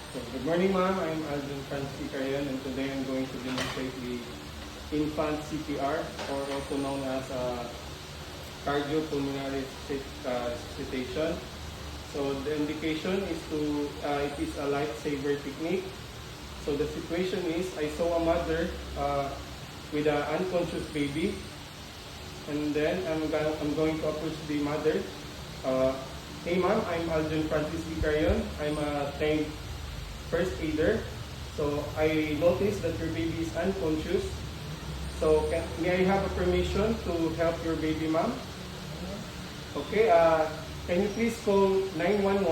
So, good morning, ma'am. I'm Alvin Francis Carion, and today I'm going to demonstrate the infant CPR, or also known as cardiopulmonary resuscitation. So, the indication is it is a lifesaver technique. So, the situation is, I saw a mother with an unconscious baby, and then I'm going to approach the mother. Hey, ma'am, I'm Alvin Francis Carion. I'm a trained first aider. So I noticed that your baby is unconscious. So may I have a permission to help your baby, ma'am? Okay, can you please call 911,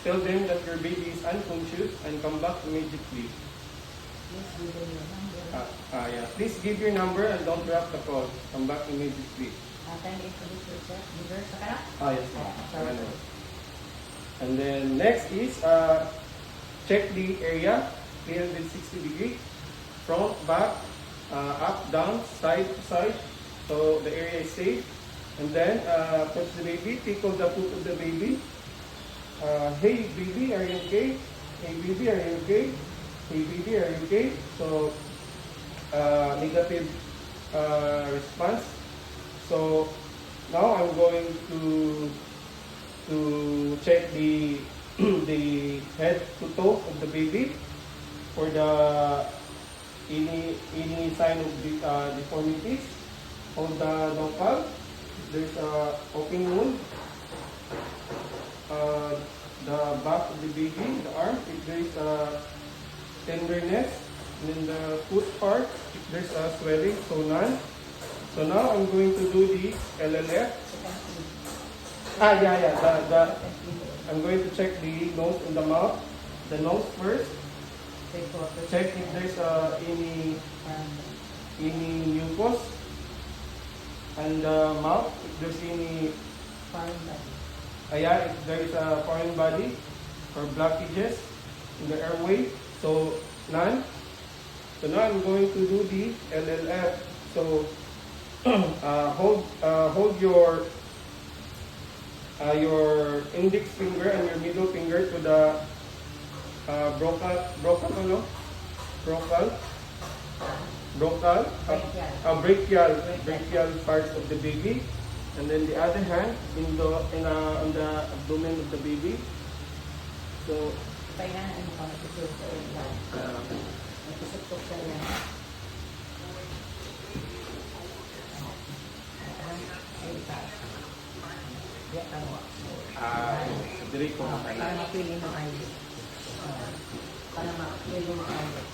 tell them that your baby is unconscious and come back immediately. Yeah. Please give your number and don't drop the call. Come back immediately. Yes, ma'am. And then next is check the area, 360 degree, front, back, up, down, side to side, so the area is safe. And then touch the baby, tickle the foot of the baby. Hey baby, are you okay? Hey baby, are you okay? Hey baby, are you okay? So negative response. So now I'm going to check the the head to toe of the baby for the any sign of deformities. Hold the local. There's a open wound. The back of the baby, the arm, if there's a tenderness, and then the foot part, if there's a swelling, so none. So now I'm going to do the LLF. I'm going to check the nose and the mouth. The nose first. Check if there's any mucus. And the mouth, if there's any Foreign body. if there is a foreign body or blockages in the airway. So none. So now I'm going to do the LLF. So hold your index finger and your middle finger to the brachial part of the baby, and then the other hand on the abdomen of the baby. So diri ko para mapili ng eyelid. Para mapili ng eyelid.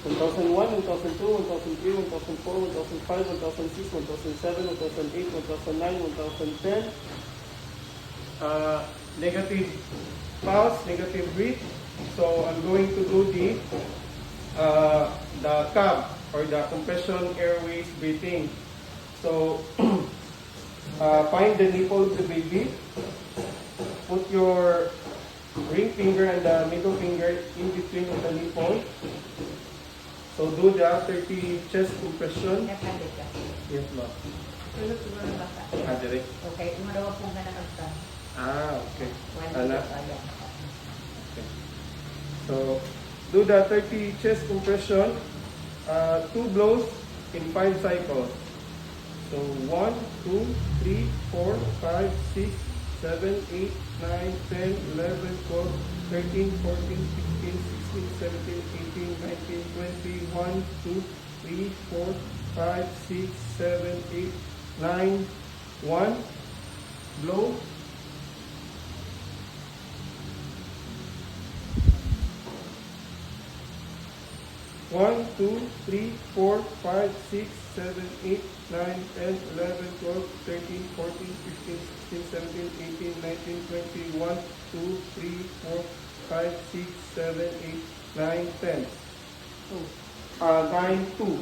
1001, 1002, 1003, 1004, 1005, 1006, 1007, 1008, 1009, 1010. Negative pulse, negative breath. So I'm going to do the CAB, or the compression airways breathing. So find the nipple of the baby. Put your ring finger and the middle finger in between of the nipple. So do the 30 chest compression. Yes, ma'am. Tulog siguro ng bata. Direct. Okay, umarawa po nga nakagta. Okay. Ana? Okay. So do the 30 chest compression, 2 blows in 5 cycles. So 1, 2, 3, 4, 5, 6, 7, 8, 9, 10, 11, 12, 13, 14, 15, 16, 17, 18, 19, 20, 1, 2, 3, 4, 5, 6, 7, 8, 9, 1, blow. One, 2, 3, 4, 5, 6, 7, 8, 9, 10, 11, 12, 13, 14, 15, 16, 17, 18, 19, 20, 1, 2, 3, 4, 5, 6, 7, 8, 9, 10. 9, 2.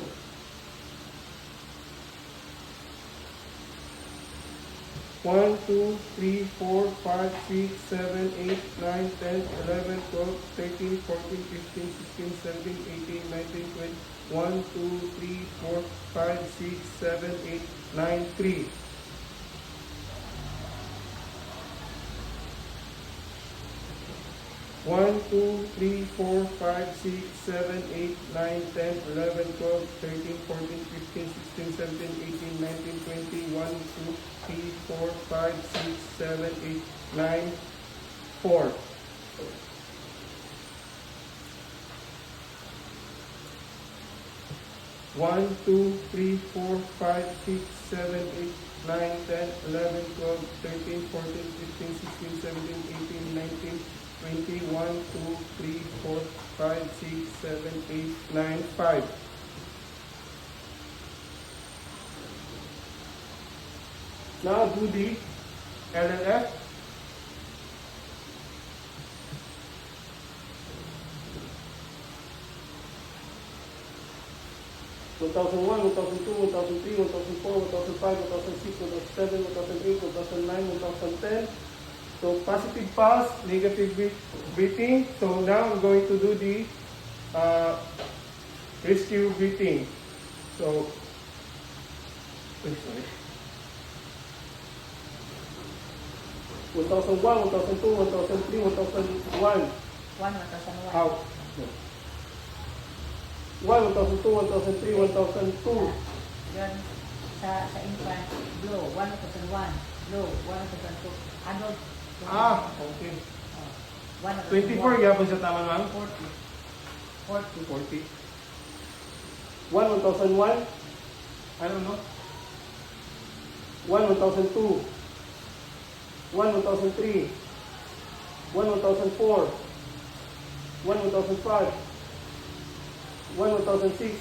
1, 2, 3, 4, 5, 6, 7, 8, 9, 10, 11, 12, 13, 14, 15, 16, 17, 18, 19, 20, 1, 2, 3, 4, 5, 6, 7, 8, 9, 3. 1, 2, 3, 4, 5, 6, 7, 8, 9, 10, 11, 12, 13, 14, 15, 16, 17, 18, 19, 20, 1, 2, 3, 4, 5, 6, 7, 8, 9, 4. One, 2, 3, 4, 5, 6, 7, 8, 9, 10, 11, 12, 13, 14, 15, 16, 17, 18, 19, 20, 1, 2, 3, 4, 5, 6, 7, 8, 9, 5. Now do the LLF. One thousand one, 1002, 1003, 1004, 1005, 1006, 1007, 1008, 1009, 1010. So positive pulse, negative breathing. So now I'm going to do the rescue breathing. So, sorry. 1001, 1002, 1003, 1001. 1,001. Out. 1, 1002, 1003, 1002. Yun, sa infant, blow, 1,001. Blow, 1,002. Adult, Okay. 1,001. 24, yapon sa tama ma'am? 40. 40. 1, 1001. I don't know. 1, 1002. 1, 1003. 1, 1004. 1, 1005. 1, 1006.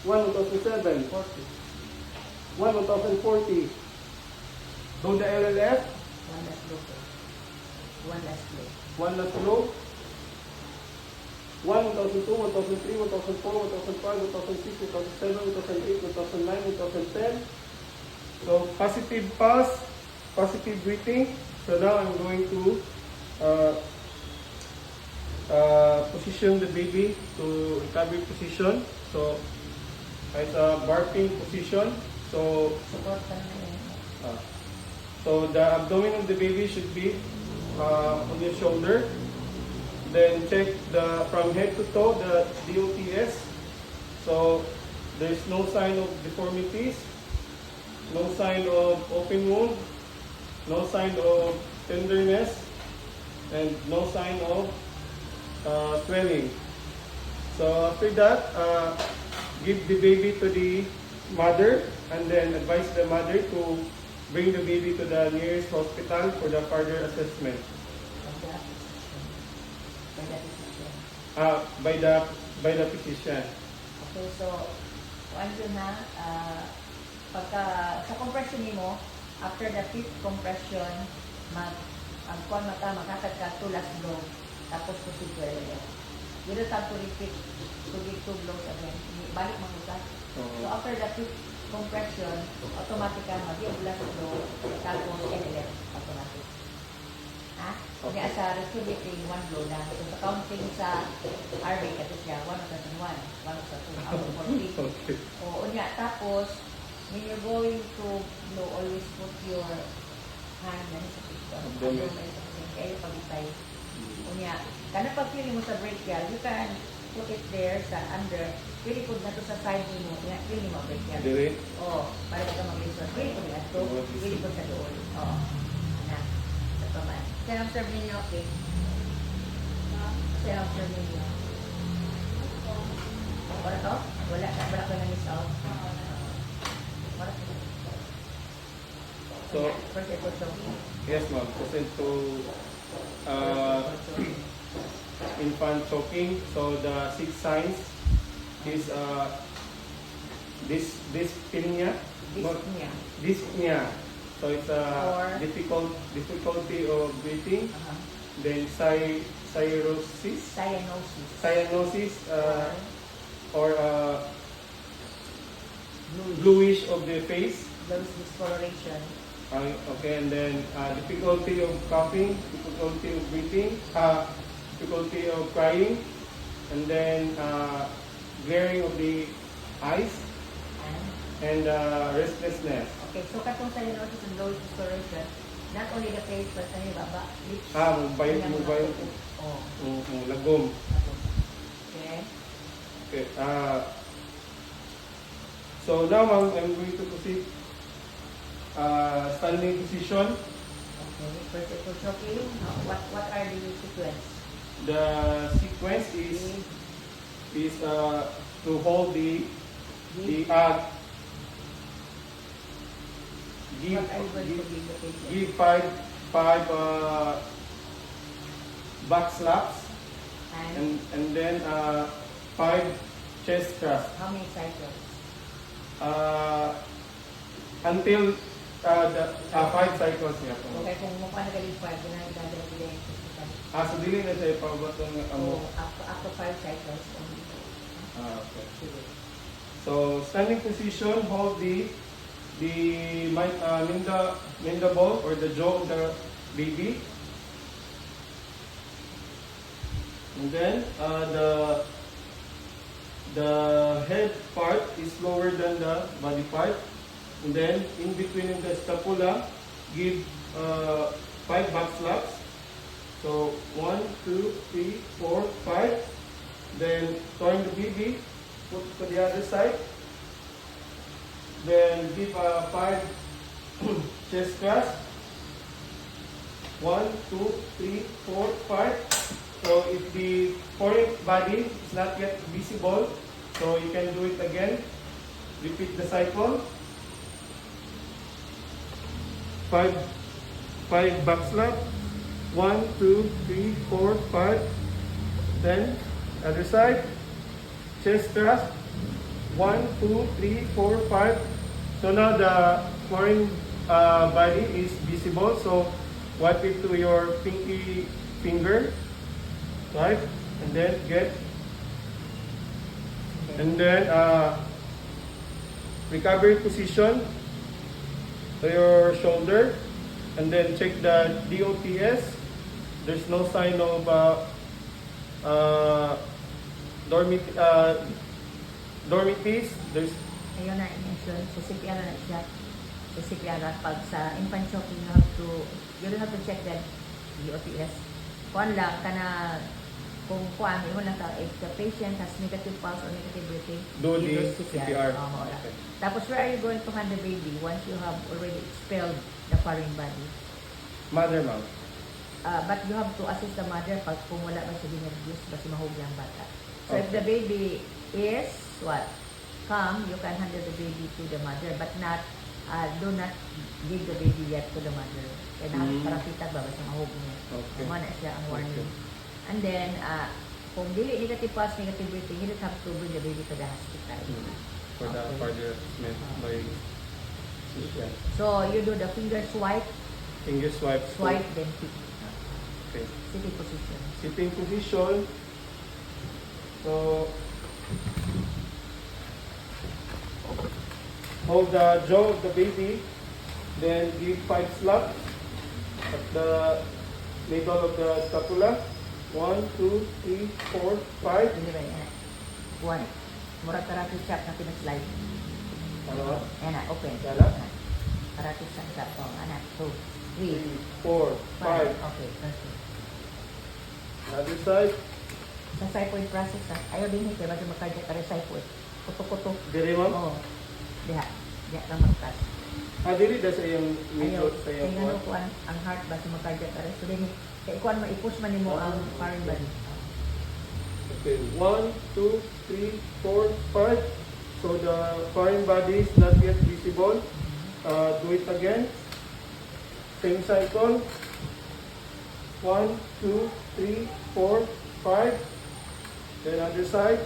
1, 1007. 40. 1, 1040. Do the LLF. One last blow. One last blow. One last low. 1, 1002, 1003, 1004, 1005, 1006, 1007, 1008, 2009, 2010. So positive pulse, positive breathing. So now I'm going to position the baby to recovery position. So it's a barking position. So Support ka naman yun. so the abdomen of the baby should be on your shoulder. Then check from head to toe the DOTS. So there's no sign of deformities, no sign of open wound, no sign of tenderness, and no sign of swelling. So after that, give the baby to the mother and then advise the mother to bring the baby to the nearest hospital for the further assessment. By the physician. Okay, so, ano na, pagka, sa compression mo, after the 5th compression, ang kuwan mata, makakad ka to last blow, tapos to si 12. You don't have to repeat to give 2 blows again. Balik magugas. So, after the 5th compression, automatic ka mag-give last blow, tapos LLF, automatic. Ha? Okay. Kaya sa rescue breathing, 1 blow lang. So, sa counting sa RV, kasi siya, 1 of 1, 1 of 2, out of 40. Okay. O, unya, tapos, when you're going to blow, always put your hand na sa piston. Abdomen. Kaya pagitay. Unya, kana pag feeling mo sa brachial, you can put it there sa under. Pili po na to sa side mo. Unya, pili mo brachial. Dire. Oo, para ka mag-listen. Pili po na to. Pili po sa doon. Oo. Na. Sa paman. Kaya ang serve ninyo, okay? Kaya ang serve ninyo. Wala to? Wala ka na-miss out. Wala to. So, First ito choking. yes ma'am, present to infant choking. So the 6 signs is dyspnea. Dyspnea. Dyspnea. So it's Or- difficulty of breathing. Then cirrhosis, Cyanosis. cyanosis, or bluish of the face. Those discoloration. Okay, and then difficulty of coughing, difficulty of breathing, difficulty of crying, and then glaring of the eyes, And, and restlessness. okay, so katong cyanosis and low discoloration, not only the face, but sa baba, lips. Mobile, Kanya mga mobile. kuko. Oh, lagom. okay. Okay. So now ma'am, I'm going to proceed standing position. Okay, first it was okay. What are the sequence? The sequence is to hold the Give, give what are you going to give the patient? give five back slaps And and then five chest thrusts how many cycles? until the 5 cycles niya po. Okay, kung mukha na galing 5, ginagawa nila yung physical. So dili na siya ipabatong So, amo. after 5 cycles, only. Okay. Sige. So standing position, hold the mandible or the jaw of the baby, and then the head part is lower than the body part, and then in between the scapula, give 5 back slaps. So 1, 2, 3, 4, 5. Then turn the baby, put to the other side. Then give 5 chest thrust. 1, 2, 3, 4, 5. So if the foreign body is not yet visible, so you can do it again. Repeat the cycle. 5 back slap. 1, 2, 3, 4, 5. Then other side. Chest thrust. 1, 2, 3, 4, 5. So now the foreign body is visible. So wipe it to your pinky finger, right? And then get, and then recovery position to your shoulder, and then check the DOTS. There's no sign of dormities. There's Ayun na, i-mention. So, CPR na siya. So, CPR at pag sa infant shock, you don't have to check that DOTS. Kuan lang, kana, kung kuan, yun lang ka, if the patient has negative pulse or negative breathing, do you the CPR. Okay. Tapos, where are you going to hand the baby once you have already expelled the foreign body? Mother mouth. But you have to assist the mother pag kung wala ba siya dinabuse, basi mahuli ang bata. So, if Okay. the baby is, what? Calm, you can handle the baby to the mother, but do not give the baby yet to the mother. Kaya nakakarapitan ba, basta mahuli niya. Okay. Kumana siya ang warning. Okay. And then, kung dili negative pulse, negative breathing, you don't have to bring the baby to the hospital. For the Okay. further assessment by CPR. So, you do the finger swipe, Finger swipe. then kick. Okay. Sitting position. Sitting position. So hold the jaw of the baby, then give 5 slaps at the middle of the scapula. 1, 2, 3, 4, 5. Hindi ba yan? One. Murag karate chop na pinaslide. Ano ba? Yan na, open. Yan na? Karate chop. Oh, anak. 2, 3, 3, 4, 5. Okay, perfect. Other side. Sa cyphoid process, ayaw din hito. Bago magkardiak ka rin cyphoid. Kutok-kutok. Diri ma'am? Oo. Diha. Diha lang magkas. Diri da sa iyong Ayaw. medyo sa iyong Kaya ano ko ang heart ba sa magkardiak ka rin. So, din, kaya ikuan ma-push man mo ang foreign body. Okay, 1, 2, 3, 4, 5. So the foreign body is not yet visible. Do it again. Same cycle. 1, 2, 3, 4, 5. Then other side.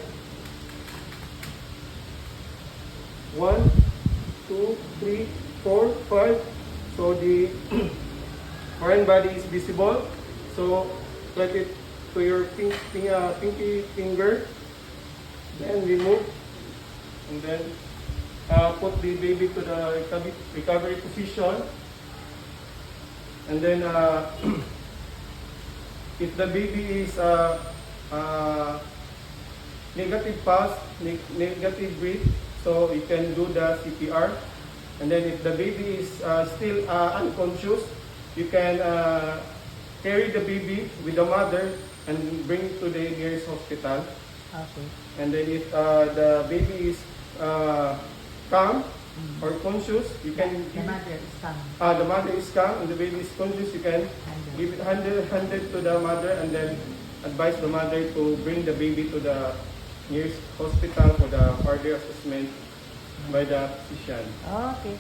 1, 2, 3, 4, 5. So the foreign body is visible. So let it to your pinky finger. Then remove. And then put the baby to the recovery position. And then if the baby is negative pulse, negative breath, so you can do the CPR. And then if the baby is still unconscious, you can carry the baby with the mother and bring to the nearest hospital. Okay. And then if the baby is calm or conscious, you can The mother is come. the mother is calm and the baby is conscious, you can give it handed to the mother and then advise the mother to bring the baby to the nearest hospital for the further assessment by the physician. Okay.